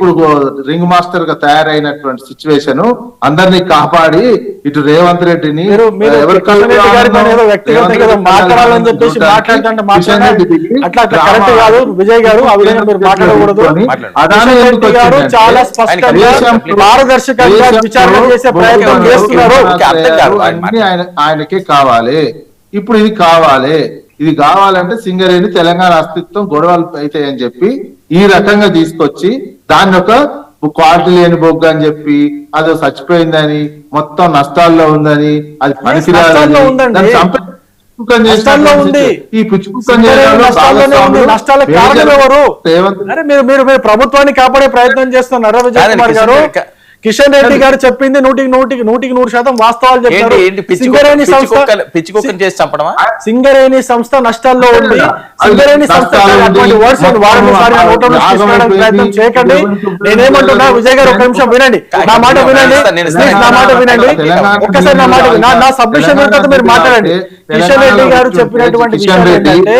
ఇప్పుడు ring master గా తయారైనటువంటి సిచ్యువేషన్ అందరినీ కాపాడి ఇటు రేవంత్ రెడ్డిని మాట్లాడాలని చెప్పేసి విజయ్ గారు ఆ విధంగా మీరు మాట్లాడకూడదు. గారు చాలా స్పష్టంగా పారదర్శకంగా విచారణ చేసే ప్రయత్నం చేస్తున్నారు. ఆయనకే కావాలి, ఇప్పుడు ఇది కావాలంటే సింగరేణి తెలంగాణ అస్తిత్వం గొడవలు అవుతాయని చెప్పి ఈ రకంగా తీసుకొచ్చి దాన్ని ఒక క్వాలిటీ లేని బొగ్గు అని చెప్పి అది చచ్చిపోయిందని మొత్తం నష్టాల్లో ఉందని అది పనికిరాదని ఈ నష్టాల కారణం ఎవరు? మీరు ప్రభుత్వాన్ని కాపాడే ప్రయత్నం చేస్తున్నారా విజయ్ కుమార్ గారు? కిషన్ రెడ్డి గారు చెప్పింది 100% వాస్తవాలు చెప్పారు. సింగరేణి సంస్థ నష్టాల్లో ఉంది. సింగరేణి సంస్థ ప్రయత్నం చేయకండి. నేనేమంటున్నా విజయ్ గారు ఒక నిమిషం వినండి, నా మాట వినండి, ఒక్కసారి నా మాట నా సబ్మిషన్ మీరు మాట్లాడండి. కిషన్ రెడ్డి గారు చెప్పినటువంటి విషయం ఏంటంటే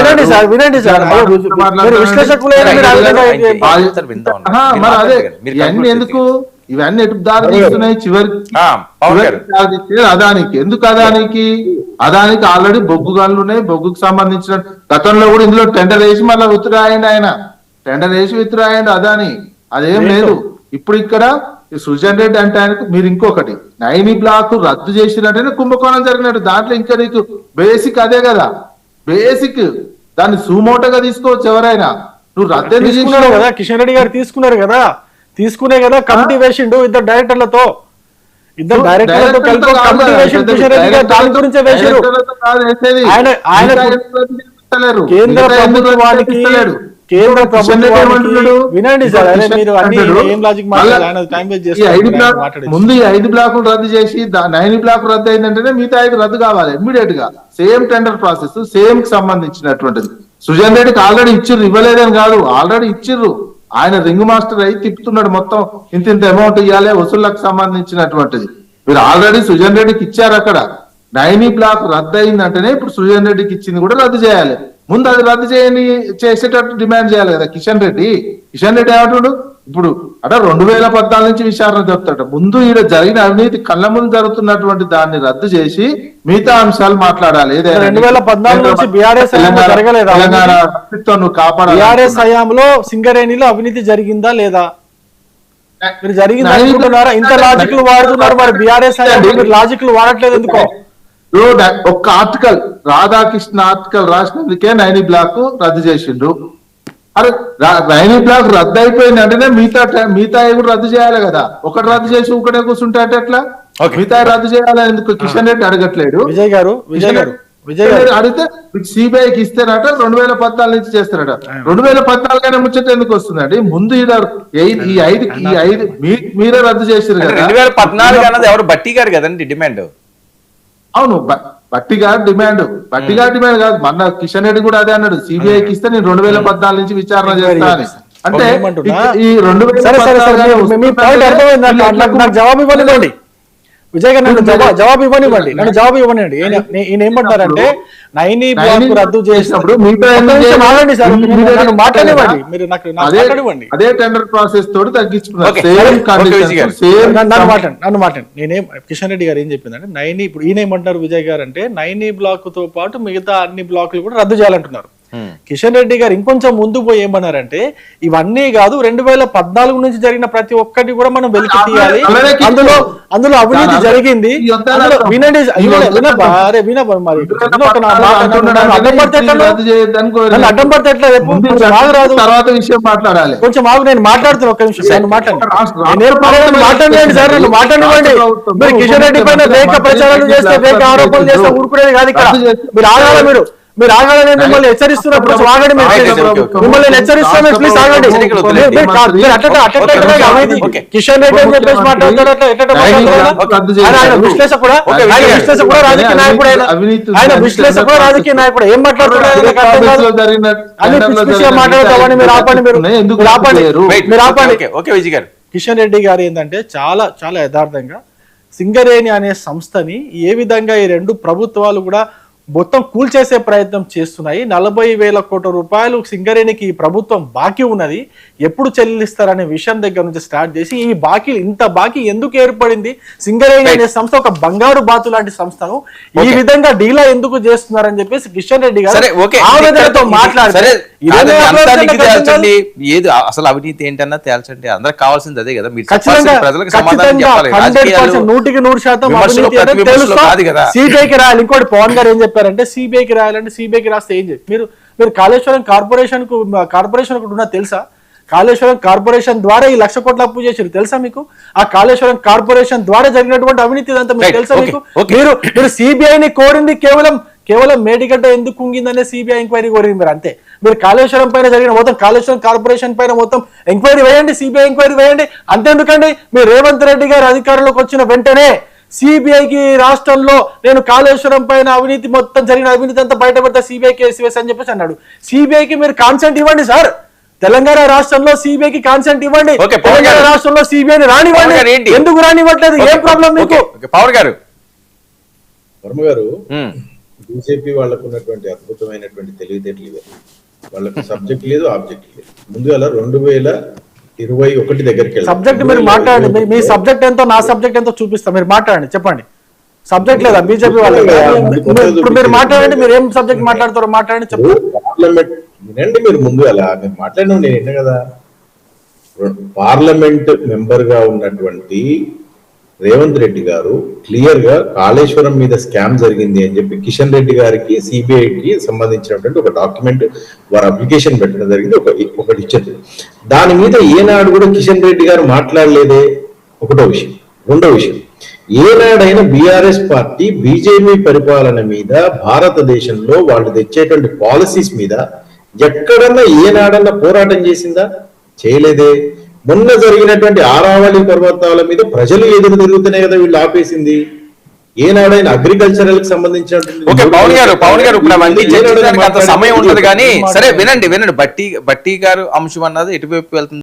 వినండి సార్, మీరు విశ్లేషకులు ఇవన్నీ ఎందుకు, ఇవన్నీ ఎటు దారి తీస్తున్నాయి చివరికి అదానికి. ఎందుకు అదానికి ఆల్రెడీ బొగ్గు గన్లు ఉన్నాయి. బొగ్గుకు సంబంధించిన గతంలో కూడా ఇందులో టెండర్ వేసి మళ్ళీ విత్తురాయండి, అదాని. అదేం లేదు. ఇప్పుడు ఇక్కడ సుజన్ రెడ్డి అంటే ఆయనకు మీరు ఇంకొకటి 9 బ్లాక్ రద్దు చేసినట్టయినా కుంభకోణం జరిగినట్టు. దాంట్లో ఇంకా నీకు బేసిక్ అదే కదా, బేసిక్ దాన్ని సుమోటోగా తీసుకోవచ్చు ఎవరైనా. నువ్వు రద్దు తీసుకున్నాడు కదా, కిషన్ రెడ్డి గారు తీసుకునే కదా కమిటీ వేసిండు ఇద్దరు డైరెక్టర్లతో కమిటీ వేసిండు. కిషన్ రెడ్డి గారు దాని గురించే వేసారు. కేంద్ర ప్రభుత్వానికి వినండి సార్, మీరు ఏం లాజిక్ ముందు ఈ 5 బ్లాకులు రద్దు చేసి 9 బ్లాక్ రద్దు అయిందంటేనే మిగతా 5 రద్దు కావాలి ఇమ్మీడియట్ గా. సేమ్ టెండర్ ప్రాసెస్, సేమ్ కి సంబంధించినటువంటిది. సుజన్ రెడ్డికి ఆల్రెడీ ఇచ్చిర్రు, ఇవ్వలేదని కాదు, ఆల్రెడీ ఇచ్చిర్రు. ఆయన రింగ్ మాస్టర్ అయి తిప్పుతున్నాడు మొత్తం. ఇంత అమౌంట్ ఇవ్వాలి వసూళ్లకు సంబంధించినటువంటిది. మీరు ఆల్రెడీ సుజన్ రెడ్డికి ఇచ్చారు. అక్కడ 9 బ్లాక్ రద్దు అయిందంటేనే ఇప్పుడు సుజన్ రెడ్డికి ఇచ్చింది కూడా రద్దు చేయాలి. ముందు అది రద్దు చేసేటట్టు డిమాండ్ చేయాలి కదా కిషన్ రెడ్డి ఏమంటాడు ఇప్పుడు అట 2014 నుంచి విచారణ చెప్తాడు. ముందు ఈడ జరిగిన అవినీతి కళ్ళ ముందు జరుగుతున్నటువంటి దాన్ని రద్దు చేసి మిగతా అంశాలు మాట్లాడాలి. 2014 నుంచి బీఆర్ఎస్ హయాంలో సింగరేణిలో అవినీతి జరిగిందా లేదా? మీరు జరిగిందా? ఇంత లాజిక్లు వాడుతున్నారు, మరి బీఆర్ఎస్ లాజిక్లు వాడట్లేదు ఎందుకో? ఒక్క ఆర్టికల్ రాధాకృష్ణ ఆర్టికల్ రాసినందుకే 9 బ్లాక్ రద్దు చేసిండు. అరే 9 బ్లాక్ రద్దు అయిపోయింది అంటేనే మిగతా కూడా రద్దు చేయాలి కదా. ఒకటి రద్దు చేసి ఒకటే కూర్చుంటే అంటే ఎట్లా? మిగతా రద్దు చేయాలని ఎందుకు కిషన్ రెడ్డి అడగట్లేడు? విజయ్ గారు అడిగితే సిబిఐకి ఇస్తేనట 2014 నుంచి చేస్తారట. 2014 ముచ్చట ఎందుకు వస్తుందండి? ముందు ఈ 5 మీరే రద్దు చేసారు కదా. 2014 అన్నది ఎవరు బట్టి గారు కదండి డిమాండ్. అవును, బట్టి గారు డిమాండ్ కాదు. మొన్న కిషన్ రెడ్డి కూడా అదే అన్నాడు, సిబిఐకి ఇస్తే నేను 2014 నుంచి విచారణ చేస్తా అని. అంటే ఈ 2014 జవాబు ఇవ్వలేదండి విజయ్ గారు, జవాబు ఇవ్వనివ్వండి. ఈయన ఏమంటారంటే 9 బ్లాక్ రద్దు చేసినప్పుడు మాట్లాడివ్వండి. అదే టెండర్ ప్రాసెస్ తోటి తగ్గించుకున్నారు. నన్ను మాట్లాడి నేనేం కిషన్ రెడ్డి గారు ఏం చెప్పిందంటే 9 ఇప్పుడు ఈయన ఏమంటారు విజయ్ గారు అంటే 9 బ్లాక్ తో పాటు మిగతా అన్ని బ్లాకులు కూడా రద్దు చేయాలంటున్నారు. కిషన్ రెడ్డి గారు ఇంకొంచెం ముందు పోయి ఏమన్నారంటే ఇవన్నీ కాదు 2014 నుంచి జరిగిన ప్రతి ఒక్కటి కూడా మనం వెలికి తీయాలి, అందులో అవినీతి జరిగింది. వినండి అడ్డం పడితే ఎట్లా తర్వాత విషయం మాట్లాడాలి. కొంచెం ఆగు, నేను మాట్లాడుతున్నా ఒక్క నిమిషం. మాట్లాడండి సార్, నన్ను మాట్లాడివ్వండి. మీరు కిషన్ రెడ్డి పైన రేఖ ప్రచారాలు చేస్తే రేఖ ఆరోపణలు చేస్తే ఊరుకునేది కాదు ఇక్కడ. మీరు ఆగాలి, మీరు ఆగాలని మిమ్మల్ని హెచ్చరిస్తున్నప్పుడు ఆగండి. మిమ్మల్ని హెచ్చరిస్తున్నా ప్లీజ్ ఆగండి. కిషన్ రెడ్డి అని చెప్పేసి మాట్లాడతారు. విశ్లేషకుడు రాజకీయ నాయకుడు, ఆయన విశ్లేషకుడు రాజకీయ నాయకుడు. ఏం మాట్లాడుతున్నారు మాట్లాడతామని మీరు ఆపండి. మీరు ఆపండి. కిషన్ రెడ్డి గారు ఏంటంటే చాలా యథార్థంగా సింగరేణి అనే సంస్థని ఏ విధంగా ఈ 2 ప్రభుత్వాలు కూడా మొత్తం కూల్చేసే ప్రయత్నం చేస్తున్నాయి. 40,000 కోట్ల రూపాయలు సింగరేణికి ఈ ప్రభుత్వం బాకీ ఉన్నది, ఎప్పుడు చెల్లిస్తారనే విషయం దగ్గర నుంచి స్టార్ట్ చేసి ఈ బాకీ ఇంత బాకీ ఎందుకు ఏర్పడింది, సింగరేణి అనే సంస్థ ఒక బంగారు బాతు లాంటి సంస్థను ఈ విధంగా డీలా ఎందుకు చేస్తున్నారని చెప్పేసి కిషన్ రెడ్డి గారు ఆవేదనతో మాట్లాడారు. ఏది అసలు అవినీతి ఏంటన్నా తేల్చండి, అందరికి కావాల్సింది అదే కదా. మీరు ప్రజలకు సిబిఐకి రాయాలి. ఇంకోటి పవన్ గారు ఏం చెప్పారంటే సిబిఐకి రాయాలంటే సిబిఐకి రాస్తే ఏం చెప్పి మీరు కాళేశ్వరం కార్పొరేషన్ ఉన్న తెలుసా? కాళేశ్వరం కార్పొరేషన్ ద్వారా ఈ 1,00,000 కోట్ల అప్పు చేశారు తెలుసా మీకు? ఆ కాళేశ్వరం కార్పొరేషన్ ద్వారా జరిగినటువంటి అవినీతి అంతా మీకు తెలుసా? మీకు మీరు సిబిఐని కోరింది కేవలం మేడిగడ్డ ఎందుకు కుంగిందనే సిబిఐ ఎంక్వైరీ కోరింది మీరు, అంతే. మీరు కాళేశ్వరం పైన జరిగిన మొత్తం కాళేశ్వరం కార్పొరేషన్ పైన మొత్తం ఎంక్వైరీ వేయండి, సిబిఐ ఎంక్వైరీ వేయండి. అంతేందుకండి మీరు రేవంత్ రెడ్డి గారు అధికారంలోకి వచ్చిన వెంటనే సిబిఐకి రాష్ట్రంలో నేను కాళేశ్వరం పైన అవినీతి మొత్తం జరిగిన అవినీతి అంతా బయటపడతా సిబిఐ కేసు వేసి అని చెప్పేసి అన్నాడు. సిబిఐకి మీరు కాన్సెంట్ ఇవ్వండి సార్, తెలంగాణ రాష్ట్రంలో సిబిఐకి కాన్సెంట్ ఇవ్వండి, తెలంగాణ రాష్ట్రంలో సిబిఐని రానివ్వండి. ఎందుకు రానివ్వట్లేదు? ఏం ప్రాబ్లం మీకు? పవర్ గారు వర్మ గారు, బీజేపీ వాళ్ళకు ఉన్నటువంటి అద్భుతమైనటువంటి తెలివితేటలు ఇవే. వాళ్ళకు సబ్జెక్ట్ లేదు, ఆబ్జెక్ట్ లేదు. ముందుగా 2021 దగ్గరికి సబ్జెక్ట్ మీరు మాట్లాడండి, మీ సబ్జెక్ట్ ఎంతో నా సబ్జెక్ట్ ఎంతో చూపిస్తా, మీరు మాట్లాడండి, చెప్పండి. సబ్జెక్ట్ లేదా బీజేపీ వాళ్ళకి? ఇప్పుడు మీరు మాట్లాడండి, మీరు ఏం సబ్జెక్ట్ మాట్లాడతారో మాట్లాడండి, చెప్పండి. పార్లమెంట్ వినండి, మీరు ముందు అలా మీరు మాట్లాడినా నేను విన్నా కదా. పార్లమెంట్ మెంబర్ గా ఉన్నటువంటి రేవంత్ రెడ్డి గారు క్లియర్ గా కాళేశ్వరం మీద స్కామ్ జరిగింది అని చెప్పి కిషన్ రెడ్డి గారికి సిబిఐకి సంబంధించినటువంటి ఒక డాక్యుమెంట్ వారు అప్లికేషన్ పెట్టడం జరిగింది, ఒకటి ఇచ్చారు. దాని మీద ఏనాడు కూడా కిషన్ రెడ్డి గారు మాట్లాడలేదే, ఒకటో విషయం. రెండో విషయం, ఏనాడైనా బీఆర్ఎస్ పార్టీ బీజేపీ పరిపాలన మీద భారతదేశంలో వాళ్ళు తెచ్చేటువంటి పాలసీస్ మీద ఎక్కడన్నా ఏనాడన్నా పోరాటం చేసిందా? చేయలేదే. మొన్న జరిగినటువంటి ఆరావళి పర్వతాల మీద ప్రజలు ఎదురు తిరుగుతూనే కదా వీళ్ళు ఆపేసింది. ఏనాడైనా అగ్రికల్చరల్ కి సంబంధించినటువంటి పవన్ గారు ఇప్పుడు అవన్నీ చర్చించడానికి అంత సమయం ఉంటుంది కానీ, సరే వినండి. బట్టి గారు అంశం అన్నది ఎటువైపు వెళ్తుంది?